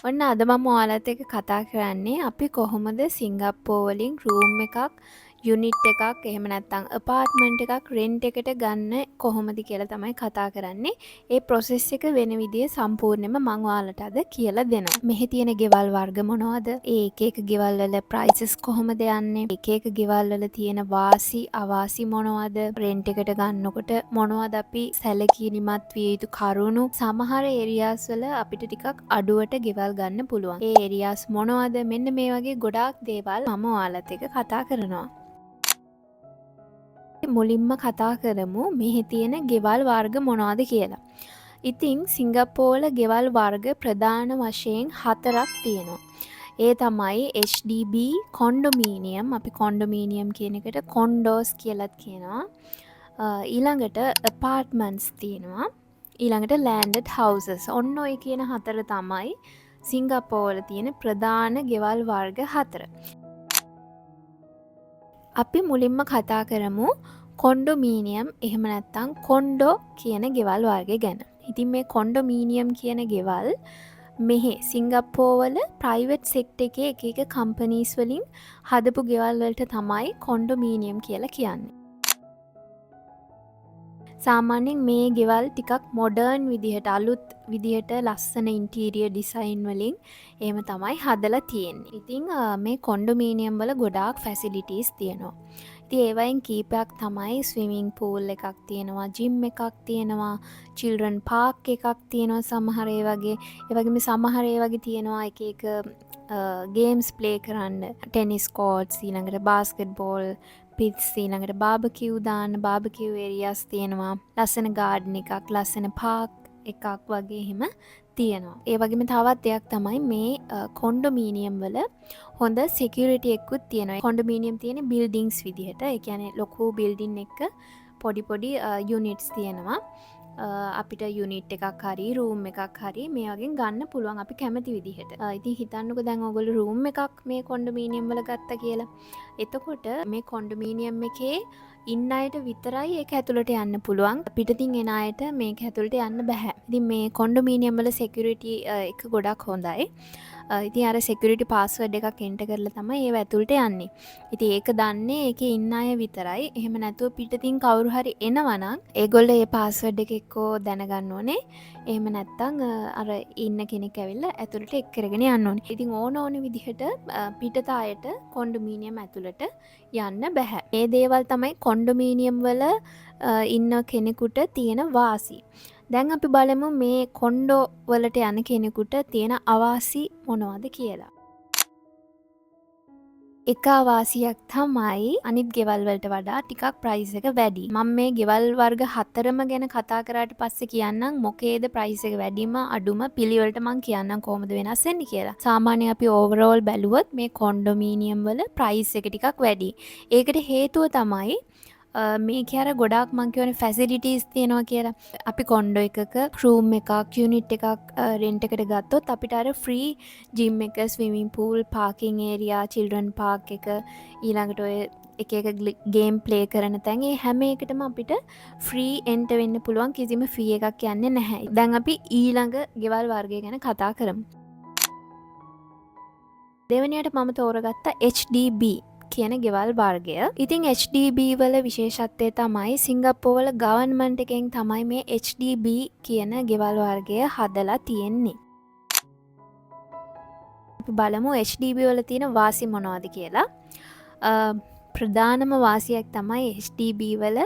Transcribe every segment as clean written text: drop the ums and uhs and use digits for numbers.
ඔන්න අද මම ඔයාලත් එක්ක කතා කරන්නේ අපි කොහොමද සිංගප්පූරු වලින් රූම් එකක්, යුනිට් එකක්, එහෙම නැත්නම් අපාර්ට්මන්ට් එකක් රෙන්ට් එකට ගන්න කොහොමද කියලා තමයි කතා කරන්නේ. ඒ process එක වෙන විදිය සම්පූර්ණයෙන්ම මම ඔයාලට අද කියලා දෙනවා. මෙහි තියෙන ගෙවල් වර්ග මොනවද? ඒ එක එක ගෙවල් වල prices කොහොමද යන්නේ? එක එක ගෙවල් වල තියෙන වාසි අවාසි මොනවද? රෙන්ට් එකට ගන්නකොට මොනවද අපි සැලකිලිමත් විය යුතු කරුණු? සමහර ඒරියාස් වල අපිට ටිකක් අඩුවට ගෙවල් ගන්න පුළුවන්. ඒ ඒරියාස් මොනවද? මෙන්න මේ වගේ ගොඩාක් දේවල් මම ඔයාලත් එක්ක කතා කරනවා. මුලින්ම කතා කරමු මෙහි තියෙන ගෙවල් වර්ග මොනවද කියලා. ඉතින් සිංගප්පූරුවල ගෙවල් වර්ග ප්‍රධාන වශයෙන් 4ක් තියෙනවා. ඒ තමයි HDB කොන්ඩොමීනියම්. අපි කොන්ඩොමීනියම් කියන එකට කොන්ඩෝස් කියලාත් කියනවා. ඊළඟට apartments තියෙනවා. ඊළඟට landed houses. ඔන්න ඔය කියන 4 තමයි සිංගප්පූරුවල තියෙන ප්‍රධාන ගෙවල් වර්ග 4. අපි මුලින්ම කතා කරමු කොන්ඩොමීනියම් එහෙම නැත්නම් කොන්ඩෝ කියන ගෙවල් වර්ගය ගැන. ඉතින් මේ කොන්ඩොමීනියම් කියන ගෙවල් මෙහි සිංගප්පූරුවල ප්‍රයිවට් සෙක්ටර් එකේ එක එක කම්පනීස් වලින් හදපු ගෙවල් වලට තමයි කොන්ඩොමීනියම් කියලා කියන්නේ. සාමාන්‍යයෙන් මේ ගෙවල් ටිකක් මොඩර්න් විදිහට අලුත් විදිහට ලස්සන ඉන්ටීරියර් ඩිසයින් වලින් එහෙම තමයි හදලා තියෙන්නේ. ඉතින් මේ කොන්ඩොමීනියම් වල ගොඩාක් ෆැසිලිටිස් තියෙනවා. ඉතින් ඒවයින් කීපයක් තමයි ස්විමින් පූල් එකක් තියෙනවා, ජිම් එකක් තියෙනවා, චිල්ඩ්‍රන් පාර්ක් එකක් තියෙනවා සමහර ඒ වගේ. ඒ වගේම සමහර ඒ වගේ තියෙනවා එක එක ගේම්ස් ප්ලේ කරන්න. ටෙනිස් කෝර්ට්ස්, ඊළඟට බාස්කට් බෝල් පිට්ස්, ඊළඟට බාබකියු දාන්න බාබකියු ඒරියාස් තියෙනවා. ලස්සන ගාඩන් එකක්, ලස්සන පාර්ක් එකක් වගේ එහෙම තියෙනවා. ඒ වගේම තවත් දෙයක් තමයි මේ කොන්ඩොමීනියම් වල හොඳ සිකියුරිටි එකකුත් තියෙනවා. කොන්ඩොමීනියම් තියෙන බිල්ඩින්ග්ස් විදිහට. ඒ කියන්නේ ලොකු බිල්ඩින් එක පොඩි පොඩි යුනිට්ස් තියෙනවා. අපිට යුනිට් එකක් හරි රූම් එකක් හරි මේ වගේ ගන්න පුළුවන් අපි කැමති විදිහට. ඉතින් හිතන්නකෝ දැන් ඔයගොල්ලෝ රූම් එකක් මේ කොන්ඩොමීනියම් වල ගත්තා කියලා. එතකොට මේ කොන්ඩොමීනියම් එකේ ඉන්න අයට විතරයි ඒක ඇතුළට යන්න පුළුවන්. පිටතින් එන අයට මේක ඇතුළට යන්න බෑ. ඉතින් මේ කොන්ඩොමීනියම් වල සිකියුරිටි එක ගොඩක් හොඳයි. ඉතින් අර සිකියුරිටි පාස්වර්ඩ් එකක් එන්ටර් කරලා තමයි ඒව ඇතුළට යන්නේ. ඉතින් ඒක දන්නේ ඒකේ ඉන්න අය විතරයි. එහෙම නැතුව පිටතින් කවුරු හරි එනවනම් ඒගොල්ලෝ ඒ පාස්වර්ඩ් එක එක්කෝ දැනගන්න ඕනේ. එහෙම නැත්නම් අර ඉන්න කෙනෙක් ඇවිල්ලා ඇතුළට එක් කරගෙන යන්න ඕනේ. ඉතින් ඕන විදිහට පිටත අයට කොන්ඩොමීනියම් ඇතුළට යන්න බෑ. මේ දේවල් තමයි කොන්ඩොමීනියම් වල ඉන්න කෙනෙකුට තියෙන වාසි. දැන් අපි බලමු මේ කොන්ඩෝ වලට යන කෙනෙකුට තියෙන අවාසි මොනවද කියලා. එක අවාසියක් තමයි අනිත් ගෙවල් වලට වඩා ටිකක් ප්‍රයිස් එක වැඩි. මම මේ ගෙවල් වර්ග 4ම ගැන කතා කරාට පස්සේ කියන්නම් මොකේද ප්‍රයිස් එක වැඩිම අඩුම පිළිවෙලට මම කියන්නම් කොහොමද වෙනස් වෙන්නේ කියලා. සාමාන්‍යයෙන් අපි ඕවරෝල් බැලුවොත් මේ කොන්ඩොමීනියම් වල ප්‍රයිස් එක ටිකක් වැඩි. ඒකට හේතුව තමයි මේක අර ගොඩාක් මං කියවනේ ෆැසිලිටිස් තියෙනවා කියලා. අපි කොන්ඩෝ එකක රූම් එකක්, යුනිට් එකක් රෙන්ට් එකට ගත්තොත් අපිට අර ෆ්‍රී ජිම් එක, swimming pool, parking area, children park එක, ඊළඟට ඔය එක එක ගේම් ප්ලේ කරන තැන් ඒ හැම එකටම අපිට ෆ්‍රී එන්ටර් වෙන්න පුළුවන්. කිසිම ෆී එකක් යන්නේ නැහැ. දැන් අපි ඊළඟ ගෙවල් වර්ගය ගැන කතා කරමු. දෙවෙනියට මම තෝරගත්ත HDB කියන ගෙවල් වර්ගය. ඉතින් HDB වල විශේෂත්වය තමයි සිංගප්පූරුවල ගවර්න්මන්ට් එකෙන් තමයි මේ HDB කියන ගෙවල් වර්ගය හදලා තියෙන්නේ. අපි බලමු HDB වල තියෙන වාසි මොනවද කියලා. ප්‍රධානම වාසියක් තමයි HDB වල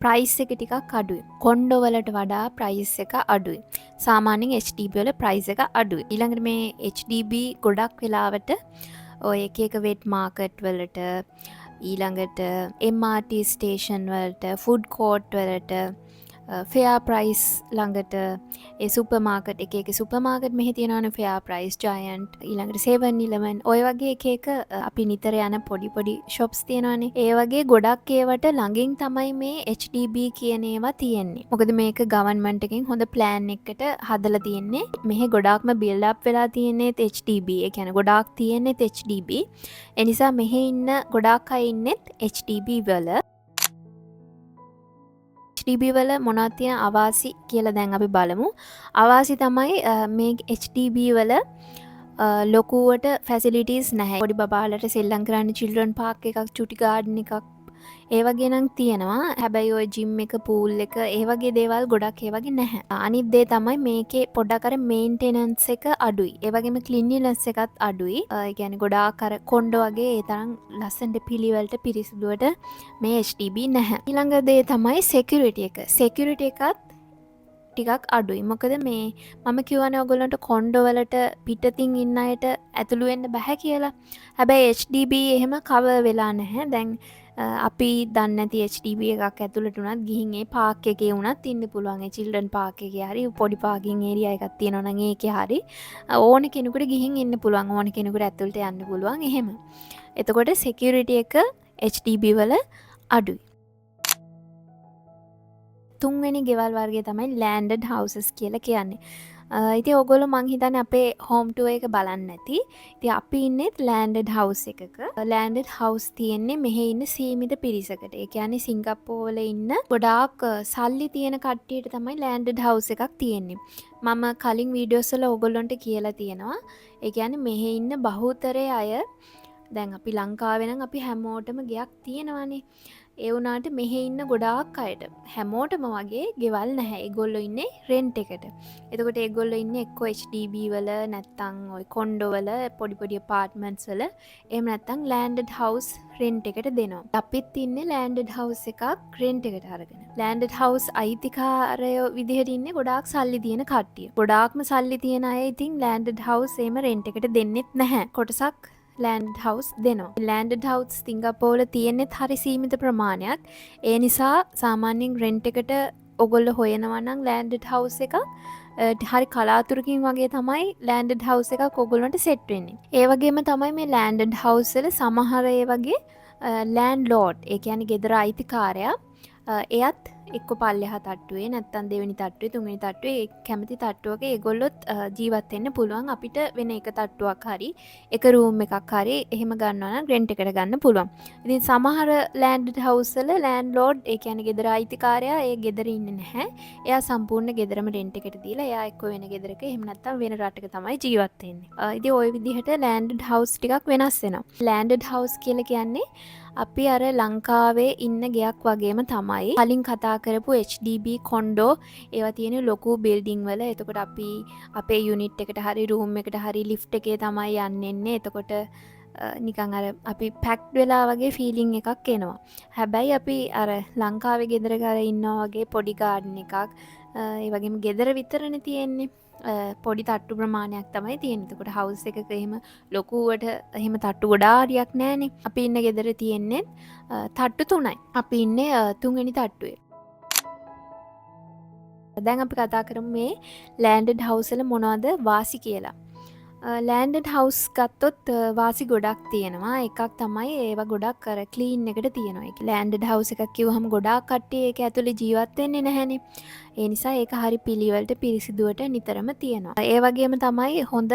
ප්‍රයිස් එක ටිකක් අඩුයි. කොන්ඩෝ වලට වඩා ප්‍රයිස් එක අඩුයි. සාමාන්‍යයෙන් HDB වල ප්‍රයිස් එක අඩුයි. ඊළඟට මේ HDB ගොඩක් වෙලාවට ඔය එක වෙට් මාකට් වලට, ඊළඟට MRT ස්ටේෂන් වලට, ෆුඩ් කෝට් වලට, ෆෙයා ප්‍රයිස් ළඟට, ඒ සුපර් මාකට් එක සුපර් මාකට් මෙහි තියෙනවනේ ෆෙයා ප්‍රයිස්, ජයන්ට්, ඊළඟට 7-11 ඔය වගේ එක අපි නිතර යන පොඩි shops තියෙනවනේ. ඒ වගේ ගොඩක් ඒවට ළඟින් තමයි මේ HDB කියන ඒවා තියෙන්නේ. මොකද මේක ගවර්න්මන්ට් එකෙන් හොඳ ප්ලෑන් එකකට හදලා තියෙන්නේ. මෙහි ගොඩාක්ම බිල්ඩ් අප් වෙලා තියෙන්නේ HDB. ඒ කියන්නේ ගොඩාක් තියෙන්නේ HDB. ඒ නිසා මෙහි ඉන්න ගොඩාක් අය ඉන්නේ HDB වල. HDB වල මොනවද තියෙන අවාසි කියලා දැන් අපි බලමු. අවාසි තමයි මේ HDB වල ලොකුවට ෆැසිලිටීස් නැහැ. පොඩි බබාලට සෙල්ලම් කරන්න චිල්ඩ්‍රන් පාක් එකක්, චුටි ගාඩන් එකක් ඒ වගේ නම් තියෙනවා. හැබැයි ඔය ජිම් එක, පූල් එක ඒ වගේ දේවල් ගොඩක් ඒ වගේ නැහැ. අනිත් දේ තමයි මේකේ පොඩ්ඩක් අර මේන්ටෙනන්ස් එක අඩුයි. ඒ වගේම ක්ලීන්ලිනස් එකත් අඩුයි. ඒ කියන්නේ ගොඩාක් අර කොණ්ඩෝ වගේ ඒ තරම් ලස්සනට පිළිවෙලට පිරිසිදුවට මේ HDB නැහැ. ඊළඟ දේ තමයි security එක. security එකත් ටිකක් අඩුයි. මොකද මේ මම කියවනේ ඔයගොල්ලන්ට කොණ්ඩෝ වලට පිටතින් ඉන්න අයට ඇතුළු වෙන්න බෑ කියලා. හැබැයි HDB එහෙම කවර් වෙලා නැහැ. දැන් අපි දන්නේ නැති HDB එකක් ඇතුළට උනත් ගිහින් ඒ පාක් එකේ උනත් ඉන්න පුළුවන්. ඒ චිල්ඩ්‍රන් පාක් එකේ හරි පොඩි පාකින් ඒරියා එකක් තියෙනවා නම් ඒකේ හරි ඕන කෙනෙකුට ගිහින් ඉන්න පුළුවන්. ඕන කෙනෙකුට ඇතුළට යන්න පුළුවන්. එහෙම. එතකොට security එක HDB වල අඩුයි. තුන්වෙනි ගෙවල් වර්ගය තමයි landed houses කියලා කියන්නේ. ඉතින් ඔයගොල්ලෝ මං හිතන්නේ අපේ home tour එක බලන්න නැති. ඉතින් අපි ඉන්නේ landed house එකක. landed house තියෙන්නේ මෙහි ඉන්න සීමිත පිරිසකට. ඒ කියන්නේ සිංගප්පූරු වල ඉන්න ගොඩාක් සල්ලි තියෙන කට්ටියට තමයි landed house එකක් තියෙන්නේ. මම කලින් වීඩියෝස් වල ඔයගොල්ලන්ට කියලා තියෙනවා. ඒ කියන්නේ මෙහි ඉන්න බහුතරය අය දැන් අපි ලංකාවේ නම් අපි හැමෝටම ගෙයක් තියෙනවානේ. ඒ වුණාට මෙහි ඉන්න ගොඩාක් අයට හැමෝටම වගේ ගෙවල් නැහැ. ඒගොල්ලෝ ඉන්නේ රෙන්ට් එකට. එතකොට ඒගොල්ලෝ ඉන්නේ එක්කෝ HDB වල නැත්නම් ওই කොන්ඩෝ වල පොඩි පොඩි apartments වල එහෙම නැත්නම් landed house රෙන්ට් එකට දෙනවා. අපිත් ඉන්නේ landed house එකක් රෙන්ට් එකට අරගෙන. landed house අයිතිකාරයෝ විදිහට ඉන්නේ ගොඩාක් සල්ලි තියෙන කට්ටිය. ගොඩාක්ම සල්ලි තියෙන අය ඉතින් landed house එහෙම රෙන්ට් එකට දෙන්නෙත් නැහැ. කොටසක් landed house දෙනවා. landed house සිංගප්පූරු වල තියෙන්නේ හරි සීමිත ප්‍රමාණයක්. ඒ නිසා සාමාන්‍යයෙන් රෙන්ට් එකට ඔයගොල්ලෝ හොයනවා නම් landed house එකක් හරි කලාතුරකින් වගේ තමයි landed house එකක් ඔයගොල්ලන්ට සෙට් වෙන්නේ. ඒ වගේම තමයි මේ landed house වල සමහර ඒ වගේ landlord, ඒ කියන්නේ ගෙදර අයිතිකාරයා එයත් එක්ක පල්ලෙහා තට්ටුවේ නැත්තම් දෙවෙනි තට්ටුවේ තුන්වෙනි තට්ටුවේ කැමති තට්ටුවක ඒගොල්ලොත් ජීවත් වෙන්න පුළුවන්. අපිට වෙන එක තට්ටුවක් හරි එක රූම් එකක් හරි එහෙම ගන්නවා නම් රෙන්ට් එකට ගන්න පුළුවන්. ඉතින් සමහර landed house වල landlord, ඒ කියන්නේ ගෙදර අයිතිකාරයා ඒ ගෙදර ඉන්නේ නැහැ. එයා සම්පූර්ණ ගෙදරම රෙන්ට් එකට දීලා එයා එක්ක වෙන ගෙදරක එහෙම නැත්තම් වෙන රටක තමයි ජීවත් වෙන්නේ. ඉතින් ওই විදිහට landed house ටිකක් වෙනස් වෙනවා. landed house කියලා කියන්නේ අපි අර ලංකාවේ ඉන්න ගෙයක් වගේම තමයි කලින් කතා කරපු HDB කොන්ඩෝ ඒවා තියෙන ලොකු බිල්ඩින් වල. එතකොට අපි අපේ යුනිට් එකට හරි රූම් එකට හරි ලිෆ්ට් එකේ තමයි යන්නේ. එතකොට නිකන් අර අපි පැක්ඩ් වෙලා වගේ ෆීලිං එකක් එනවා. හැබැයි අපි අර ලංකාවේ ගෙදරක අර ඉන්නවා වගේ පොඩි ගාඩන් එකක් ඒ වගේම ගෙදර විතරනේ තියෙන්නේ. පොඩි තට්ටු ප්‍රමාණයක් තමයි තියෙන්නේ. එතකොට හවුස් එකක එහෙම ලොකුවට එහෙම තට්ටු ගොඩාරියක් නැහැනේ. අපි ඉන්න ගෙදර තියෙන්නේ තට්ටු 3යි. අපි ඉන්නේ 3 වෙනි තට්ටුවේ. දැන් අපි කතා කරමු මේ landed house වල මොනවද වාසි කියලා. landed house ගත්තොත් වාසි ගොඩක් තියෙනවා. එකක් තමයි ඒවා ගොඩක් අර ක්ලීන් එකට තියෙනවා. ඒක landed house එකක් කිව්වහම ගොඩාක් කට්ටිය ඒක ඇතුලේ ජීවත් වෙන්නේ නැහැනේ. ඒ නිසා ඒක හරි පිළිවෙලට පිරිසිදුවට නිතරම තියෙනවා. ඒ වගේම තමයි හොඳ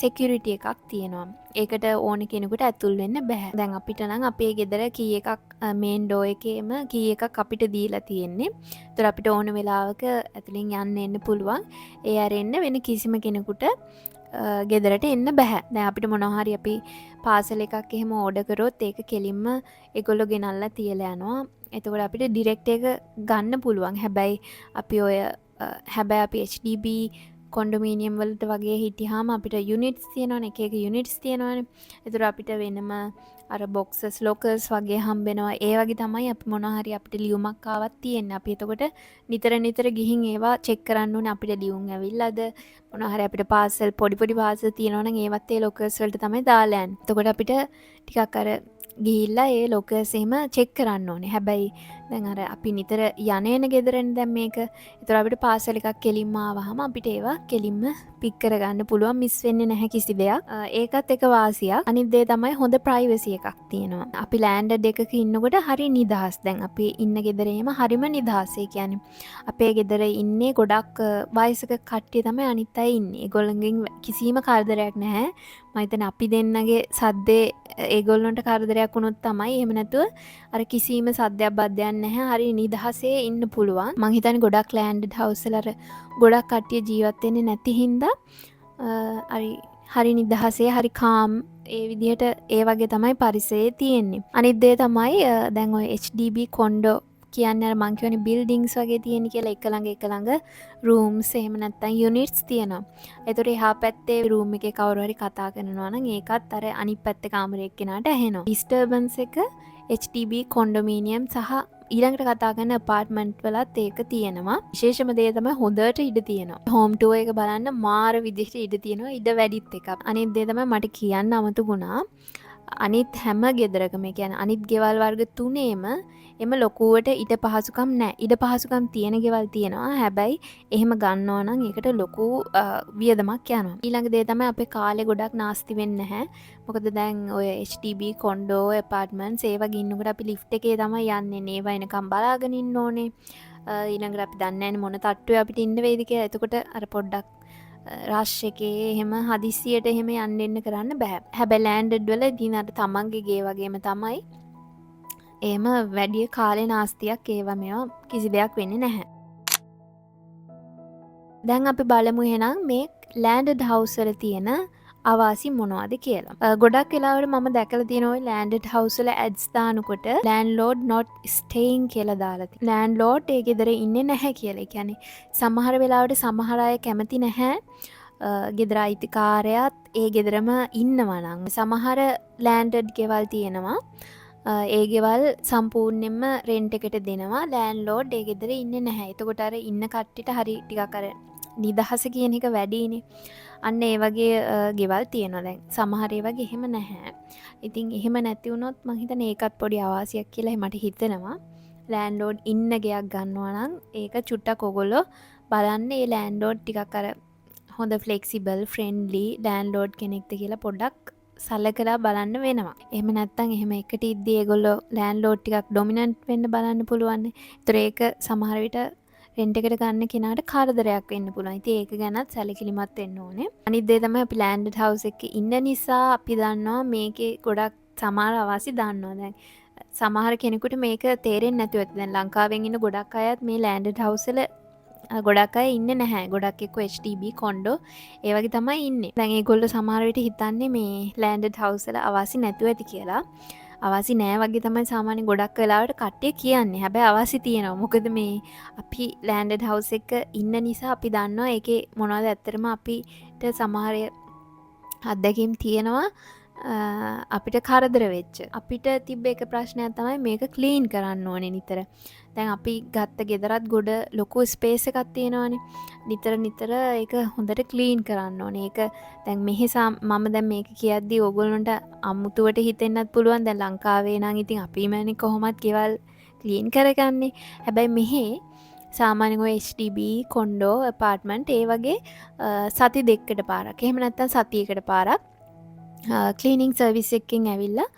security එකක් තියෙනවා. ඒකට ඕන කෙනෙකුට ඇතුල් වෙන්න බෑ. දැන් අපිට නම් අපේ ගෙදර කී එකක් මේන් ඩෝ එකේම කී එකක් අපිට දීලා තියෙන්නේ. ඒතර අපිට ඕන වෙලාවක ඇතුලෙන් යන්න එන්න පුළුවන්. ඒ ඇරෙන්න වෙන කිසිම කෙනෙකුට ගෙදරට එන්න බැහැ. දැන් අපිට මොනවා හරි අපි පාසල් එකක් එහෙම ඕඩර් කරොත් ඒක කෙලින්ම ඒගොල්ලෝ ගෙනල්ලා තියලා යනවා. එතකොට අපිට ඩිරෙක්ට් එක ගන්න පුළුවන්. හැබැයි අපි HDB කොන්ඩොමීනියම් වලට වගේ හිටියාම අපිට යුනිට්ස් තියෙනවනේ. එක එක යුනිට්ස් තියෙනවනේ. ඒතර අපිට වෙනම අර බොක්සස් ලොකර්ස් වගේ හම්බෙනවා. ඒ වගේ තමයි අපි මොනවා හරි අපිට ලියුමක් ආවත් තියෙන්නේ. අපි එතකොට නිතර ගිහින් ඒවා චෙක් කරන්න ඕනේ. අපිට ලියුම් ඇවිල්ලාද මොනවා හරි අපිට පාසල් පොඩි පාසල් තියෙනවා නම් ඒවත් ඒ ලොකර්ස් වලට තමයි දාලා යන්නේ. එතකොට අපිට ටිකක් අර ගිහිල්ලා ඒ ලොකර්ස් එහෙම චෙක් කරන්න ඕනේ. හැබැයි දැන් අර අපි නිතර යන ගෙදරනේ දැන් මේක. ඒතර අපිට පාසල් එකක් කෙලින්ම ආවහම අපිට ඒවා කෙලින්ම පික් කරගන්න පුළුවන්. මිස් වෙන්නේ නැහැ කිසි දෙයක්. ඒකත් එක වාසියක්. අනිත් දේ තමයි හොඳ ප්‍රයිවසි එකක් තියෙනවා. අපි ලෑන්ඩඩ් එකක ඉන්නකොට හරි නිදහස්. දැන් අපි ඉන්න ගෙදරේම හරිම නිදහස්. ඒ කියන්නේ අපේ ගෙදර ඉන්නේ ගොඩක් වයසක කට්ටිය තමයි අනිත් අය ඉන්නේ. ඒගොල්ලන්ගෙන් කිසිම කරදරයක් නැහැ. මම හිතන්නේ අපි දෙන්නගේ සද්දේ ඒගොල්ලන්ට කරදරයක් වුණොත් තමයි. එහෙම නැතුව අර කිසිම සද්දයක් බද්දයක් වෙන්නේ නැහැ. හරි නිදහසේ ඉන්න පුළුවන්. මං හිතන්නේ ගොඩක් ලෑන්ඩඩ් හවුස් වල අර ගොඩක් කට්ටිය ජීවත් වෙන්නේ නැති හින්දා හරි නිදහසේ හරි කාම් ඒ විදිහට ඒ වගේ තමයි පරිසරයේ තියෙන්නේ. අනිත් දේ තමයි දැන් ඔය HDB කොන්ඩෝ කියන්නේ අර මං කියවනේ බිල්ඩින්ග්ස් වගේ තියෙන කියලා එක ළඟ රූම්ස් එහෙම නැත්නම් යුනිට්ස් තියෙනවා. ඒතකොට එහා පැත්තේ රූම් එකේ කවුරු හරි කතා කරනවා නම් ඒකත් අර අනිත් පැත්තේ කාමරේ එක්කෙනාට ඇහෙනවා. ඩිස්ටර්බන්ස් එක HDB කොන්ඩොමීනියම් සහ ඊළඟට කතා කරන අපාර්ට්මන්ට් වලත් ඒක තියෙනවා. විශේෂම දේ තමයි හොඳට ඉඩ තියෙනවා. හෝම් ටුවර් එක බලන්න මාර විදිහට ඉඩ තියෙනවා. ඉඩ වැඩිත් එකක්. අනිත් දේ තමයි මට කියන්න අමතකුණා. අනිත් හැම ගෙදරකම කියන්නේ අනිත් ගෙවල් වර්ග තුනේම එම ලොකුවට ඉඩ පහසුකම් නැහැ. ඉඩ පහසුකම් තියෙන ගෙවල් තියෙනවා. හැබැයි එහෙම ගන්නවා නම් ඒකට ලොකු වියදමක් යනවා. ඊළඟ දේ තමයි අපේ කාලේ ගොඩක් නාස්ති වෙන්නේ නැහැ. මොකද දැන් ඔය HDB කොන්ඩෝ ඇපාර්ට්මන්ට්ස් ඒ වගේ ඉන්නකොට අපි ලිෆ්ට් එකේ තමයි යන්නේ. ඒවා එනකම් බලාගෙන ඉන්න ඕනේ. ඊළඟට අපි දන්නේ නැහැ මොන තට්ටුවේ අපිට ඉන්න වේද කියලා. එතකොට අර පොඩ්ඩක් රශ් එකේ එහෙම හදිස්සියට එහෙම යන්න එන්න කරන්න බෑ. හැබැයි ලෑන්ඩඩ් වල ඉතින් අර තමන්ගේ ගේ වගේම තමයි. එහෙම වැඩි කාලේ නාස්තියක් ඒවා මේවා කිසි දෙයක් වෙන්නේ නැහැ. දැන් අපි බලමු එහෙනම් මේ ලෑන්ඩඩ් හවුස් වල තියෙන අවාසි මොනවද කියලා. ගොඩක් වෙලාවට මම දැකලා තියෙනවා ওই ලෑන්ඩඩ් හවුස් වල ඇඩ්ස් දානකොට ලෑන්ඩ්ලෝඩ් not staying කියලා දාලා තියෙනවා. ලෑන්ඩ්ලෝඩ් ඒ ගෙදර ඉන්නේ නැහැ කියලා. ඒ කියන්නේ සමහර වෙලාවට සමහර අය කැමති නැහැ ගෙදර අයිතිකාරයාත් ඒ ගෙදරම ඉන්නවා නම්. සමහර ලෑන්ඩඩ් ගෙවල් තියෙනවා. ඒ ගෙවල් සම්පූර්ණයෙන්ම රෙන්ට් එකට දෙනවා. ලෑන්ඩ්ලෝඩ් ඒ ගෙදර ඉන්නේ නැහැ. එතකොට අර ඉන්න කට්ටියට හරි ටිකක් අර නිදහස කියන එක වැඩිනේ. අන්න ඒ වගේ ගෙවල් තියෙනවා දැන්. සමහර ඒ වගේ එහෙම නැහැ. ඉතින් එහෙම නැති වුණොත් මං හිතන්නේ ඒකත් පොඩි අවාසියක් කියලා මට හිතෙනවා. ලෑන්ඩ්ලෝඩ් ඉන්න ගෙයක් ගන්නවා නම් ඒක චුට්ටක් ඔයගොල්ලෝ බලන්න ඒ ලෑන්ඩ්ලෝඩ් ටිකක් අර හොඳ ෆ්ලෙක්සිබල් ෆ්‍රෙන්ඩ්ලි ලෑන්ඩ්ලෝඩ් කෙනෙක්ද කියලා පොඩ්ඩක් සලකලා බලන්න වෙනවා. එහෙම නැත්නම් එහෙම එකට ඉද්දී ඒගොල්ලෝ ලෑන්ඩ්ලෝඩ් ටිකක් ඩොමිනන්ට් වෙන්න බලන්න පුළුවන්. ඒතර ඒක සමහර විට රෙන්ට් එකට ගන්න කෙනාට කරදරයක් වෙන්න පුළුවන්. ඉතින් ඒක ගැනත් සැලකිලිමත් වෙන්න ඕනේ. අනිත් දේ තමයි අපි ලෑන්ඩඩ් හවුස් එකේ ඉන්න නිසා අපි දන්නවා මේකේ ගොඩක් සමහර අවාසි දන්නවා. දැන් සමහර කෙනෙකුට මේක තේරෙන්නේ නැතුව ඇති. දැන් ලංකාවෙන් ඉන්න ගොඩක් අයත් මේ ලෑන්ඩඩ් හවුස් වල ගොඩක් අය ඉන්නේ නැහැ. ගොඩක් එක්ක HDB කොන්ඩෝ ඒ වගේ තමයි ඉන්නේ. දැන් ඒගොල්ලෝ සමහර විට හිතන්නේ මේ ලෑන්ඩඩ් හවුස් වල අවාසි නැතුව ඇති කියලා. අවාසි නෑ වගේ තමයි සාමාන්‍ය ගොඩක් වෙලාවට කට්ටිය කියන්නේ. හැබැයි අවාසි තියෙනවා. මොකද මේ අපි ලෑන්ඩඩ් හවුස් එක ඉන්න නිසා අපි දන්නවා ඒකේ මොනවද ඇත්තටම අපිට සමහර අත්දැකීම් තියෙනවා. අපිට කරදර වෙච්ච. අපිට තිබ්බ එක ප්‍රශ්නයක් තමයි මේක ක්ලීන් කරන්න ඕනේ නිතර. දැන් අපි ගත්ත ගෙදරත් ගොඩ ලොකු ස්පේස් එකක් තියෙනවානේ. නිතර ඒක හොඳට ක්ලීන් කරන්න ඕනේ. ඒක දැන් මෙහි මම දැන් මේක කියද්දි ඕගොල්ලන්ට අමුතුවට හිතෙන්නත් පුළුවන්. දැන් ලංකාවේ නම් ඉතින් අපිමනේ කොහොමත් ගෙවල් ක්ලීන් කරගන්නේ. හැබැයි මෙහි සාමාන්‍යයෙන් ඔය HDB කොන්ඩෝ ඇපාර්ට්මන්ට් ඒ වගේ සති දෙකකට පාරක්. එහෙම නැත්නම් සතියකට පාරක් ක්ලීනිං සර්විස් එකකින් ඇවිල්ලා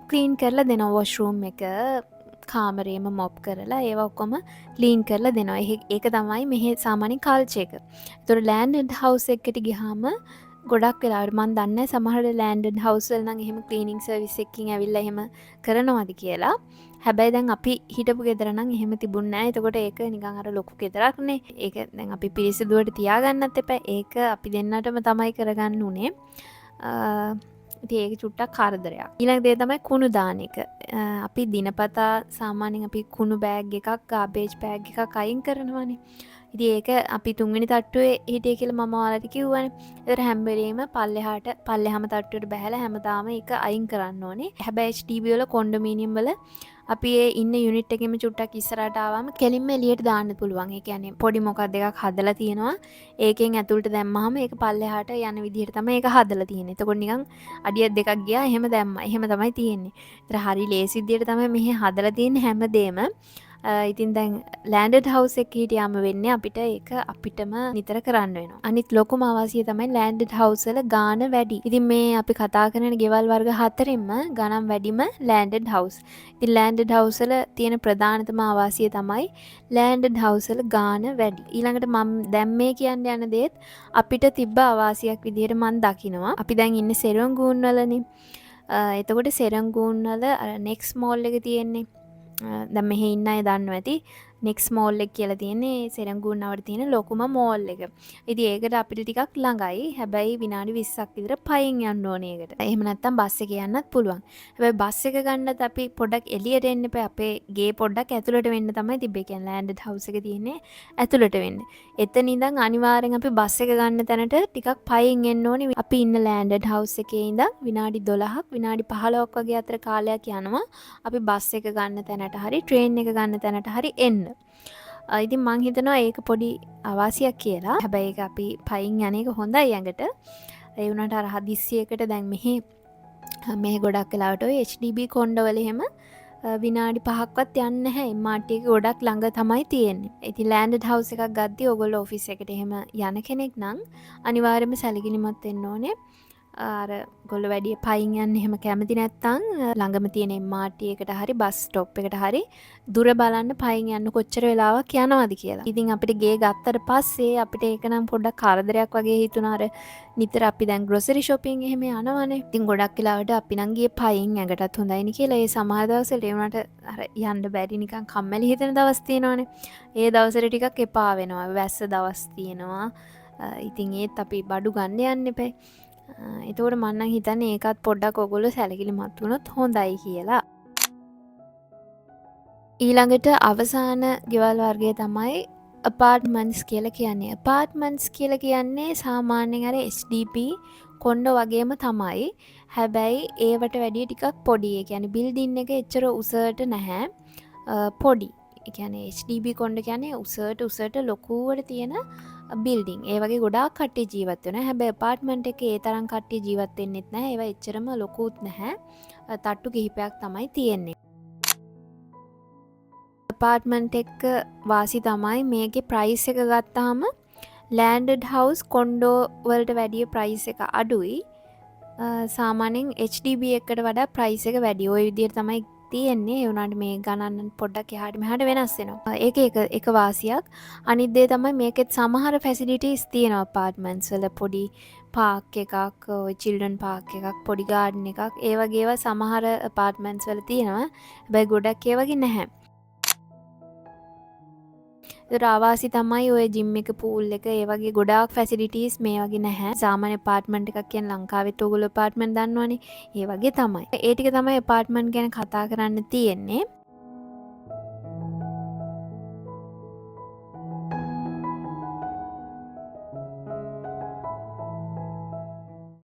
ක්ලීන් කරලා දෙනවා. වොෂ්රූම් එක කාමරේම මොප් කරලා ඒවා ඔක්කොම ක්ලීන් කරලා දෙනවා. ඒක තමයි මෙහි සාමාන්‍ය කල්චර් එක. ඒතකොට ලෑන්ඩඩ් හවුස් එකකට ගියාම ගොඩක් වෙලාවට මම දන්නේ සමහර ලෑන්ඩඩ් හවුස් වල නම් එහෙම ක්ලීනිං සර්විස් එකකින් ඇවිල්ලා එහෙම කරනවාද කියලා. හැබැයි දැන් අපි හිටපු ගෙදර නම් එහෙම තිබුණේ නැහැ. එතකොට ඒක නිකන් අර ලොකු ගෙදරක්නේ. ඒක දැන් අපි පිරිසිදුවට තියාගන්නත් එපා. ඒක අපි දෙන්නටම තමයි කරගන්න උනේ. ඉතින් ඒක චුට්ටක් කරදරයක්. ඊළඟ දේ තමයි කුණු දාන එක. අපි දිනපතා සාමාන්‍යයෙන් අපි කුණු බෑග් එකක්, ගාබේජ් බෑග් එකක් අයින් කරනවානේ. ඉතින් ඒක අපි තුන්වෙනි තට්ටුවේ හිටියේ කියලා මම ඔයාලට කිව්වනේ. ඒතර හැම වෙලේම පල්ලෙහාම තට්ටුවට බහැලා හැමදාම ඒක අයින් කරන්න ඕනේ. හැබැයි HDB වල කොන්ඩොමීනියම් වල අපි ඒ ඉන්න යුනිට් එකෙම චුට්ටක් ඉස්සරහට ආවම කෙලින්ම එළියට දාන්න පුළුවන්. ඒ කියන්නේ පොඩි මොකක් දෙකක් හදලා තියෙනවා. ඒකෙන් ඇතුළට දැම්මහම ඒක පල්ලෙහාට යන විදිහට තමයි ඒක හදලා තියෙන්නේ. එතකොට නිකන් අඩියක් දෙකක් ගියා එහෙම දැම්මා. එහෙම තමයි තියෙන්නේ. ඒතර හරි ලේසි විදිහට තමයි මෙහි හදලා තියෙන්නේ හැමදේම. ඉතින් දැන් ලෑන්ඩඩ් හවුස් එකක හිටියාම වෙන්නේ අපිට ඒක අපිටම නිතර කරන්න වෙනවා. අනිත් ලොකුම අවශ්‍යය තමයි ලෑන්ඩඩ් හවුස් වල ගාණ වැඩි. ඉතින් මේ අපි කතා කරන ගෙවල් වර්ග හතරෙන්ම ගණන් වැඩිම ලෑන්ඩඩ් හවුස්. ඉතින් ලෑන්ඩඩ් හවුස් වල තියෙන ප්‍රධානතම අවශ්‍යය තමයි ලෑන්ඩඩ් හවුස් වල ගාණ වැඩි. ඊළඟට මම දැන් මේ කියන්න යන දේත් අපිට තිබ්බ අවශ්‍යයක් විදිහට මම දකිනවා. අපි දැන් ඉන්නේ සෙරංගූන් වලනේ. එතකොට සෙරංගූන් වල නෙක්ස් මෝල් එක තියෙන්නේ. දැන් මෙහෙ ඉන්න අය දන්නවා ඇති නෙක්ස් මෝල් එක කියලා තියෙන්නේ සෙරංගුන් නවට තියෙන ලොකුම මෝල් එක. ඉතින් ඒකට අපිට ටිකක් ළඟයි. හැබැයි විනාඩි 20ක් විතර පයින් යන්න ඕනේ ඒකට. එහෙම නැත්නම් බස් එකේ යන්නත් පුළුවන්. හැබැයි බස් එක ගන්නත් අපි පොඩ්ඩක් එළියට එන්න එපා. අපේ ගේ පොඩ්ඩක් ඇතුළට වෙන්න තමයි තිබ්බේ. කියන්නේ ලෑන්ඩඩ් හවුස් එක තියෙන්නේ ඇතුළට වෙන්න. එතන ඉඳන් අනිවාර්යෙන් අපි බස් එක ගන්න තැනට ටිකක් පයින් එන්න ඕනේ. අපි ඉන්න ලෑන්ඩඩ් හවුස් එකේ ඉඳන් විනාඩි 12ක් විනාඩි 15ක් වගේ අතර කාලයක් යනවා. අපි බස් එක ගන්න තැනට හරි ට්‍රේන් එක ගන්න තැනට හරි එන්න. ඉතින් මං හිතනවා ඒක පොඩි අවාසියක් කියලා. හැබැයි ඒක අපි පයින් යන එක හොඳයි ඇඟට. ඒ වුණාට අර හදිස්සියකට දැන් මෙහෙ ගොඩක් වෙලාවට ඔය HDB කොණ්ඩවල එහෙම විනාඩි 5ක්වත් යන්නේ නැහැ. MRT එක ගොඩක් ළඟ තමයි තියෙන්නේ. ඉතින් ලෑන්ඩඩ් හවුස් එකක් ගද්දි ඔයගොල්ලෝ ඔෆිස් එකට එහෙම යන කෙනෙක් නම් අනිවාර්යයෙන්ම සැලකිලිමත් වෙන්න ඕනේ. අර ගොල්ල වැඩිය පයින් යන්න එහෙම කැමති නැත්තම් ළඟම තියෙන MRT එකට හරි බස් ස්ටොප් එකට හරි දුර බලන්න පයින් යන්න කොච්චර වෙලාවක් යනවද කියලා. ඉතින් අපිට ගේ ගත්තට පස්සේ අපිට ඒක නම් පොඩ්ඩක් කරදරයක් වගේ හිතුණා. අර නිතර අපි දැන් ග්‍රොසරි shopping එහෙම යනවනේ. ඉතින් ගොඩක් වෙලාවට අපි නම් ගියේ පයින් ඇඟටත් හොඳයිනේ කියලා. ඒ සමහර දවස්වල ඒ වුණාට අර යන්න බැරි නිකන් කම්මැලි හිතෙන දවස් තියෙනවනේ. ඒ දවසට ටිකක් එපා වෙනවා. වැස්ස දවස් තියෙනවා. ඉතින් ඒත් අපි බඩු ගන්න යන්න එපා. එතකොට මම නම් හිතන්නේ ඒකත් පොඩ්ඩක් ඔයගොල්ලෝ සැලකිලිමත් වුණොත් හොඳයි කියලා. ඊළඟට අවසාන ගෙවල් වර්ගය තමයි apartments කියලා කියන්නේ. apartments කියලා කියන්නේ සාමාන්‍යයෙන් අර HDB කොණ්ඩ වගේම තමයි. හැබැයි ඒවට වැඩිය ටිකක් පොඩි. ඒ කියන්නේ බිල්ඩින් එක එච්චර උසට නැහැ. පොඩි. ඒ කියන්නේ HDB කොණ්ඩ කියන්නේ උසට ලොකුවට තියෙන බිල්ඩින්. ඒ වගේ ගොඩාක් කට්ටිය ජීවත් වෙනවා. හැබැයි apartment එකේ ඒ තරම් කට්ටිය ජීවත් වෙන්නෙත් නැහැ. ඒවා එච්චරම ලොකුත් නැහැ. තට්ටු කිහිපයක් තමයි තියෙන්නේ. apartment එක වාසි තමයි මේකේ price එක ගත්තාම landed house කොන්ඩෝ වලට වැඩිය price එක අඩුයි. සාමාන්‍යයෙන් HDB එකට වඩා price එක වැඩි. ওই විදිහට තමයි තියෙන්නේ. ඒ වුණාට මේ ගණන් පොඩ්ඩක් එහාට මෙහාට වෙනස් වෙනවා. ඒක එක වාසියක්. අනිත් දේ තමයි මේකෙත් සමහර facilities තියෙනවා apartments වල. පොඩි පාක් එකක්, ඔය children park එකක්, පොඩි garden එකක්, ඒ වගේ ඒවා සමහර apartments වල තියෙනවා. හැබැයි ගොඩක් ඒ වගේ නැහැ. ඒතර ආවාසි තමයි ඔය ජිම් එක, pool එක, ඒ වගේ ගොඩාක් facilities මේ වගේ නැහැ. සාමාන්‍ය apartment එකක් කියන්නේ ලංකාවෙත් ඔයගොල්ලෝ apartment දන්නවනේ. ඒ වගේ තමයි. ඒ ටික තමයි apartment ගැන කතා කරන්න තියෙන්නේ.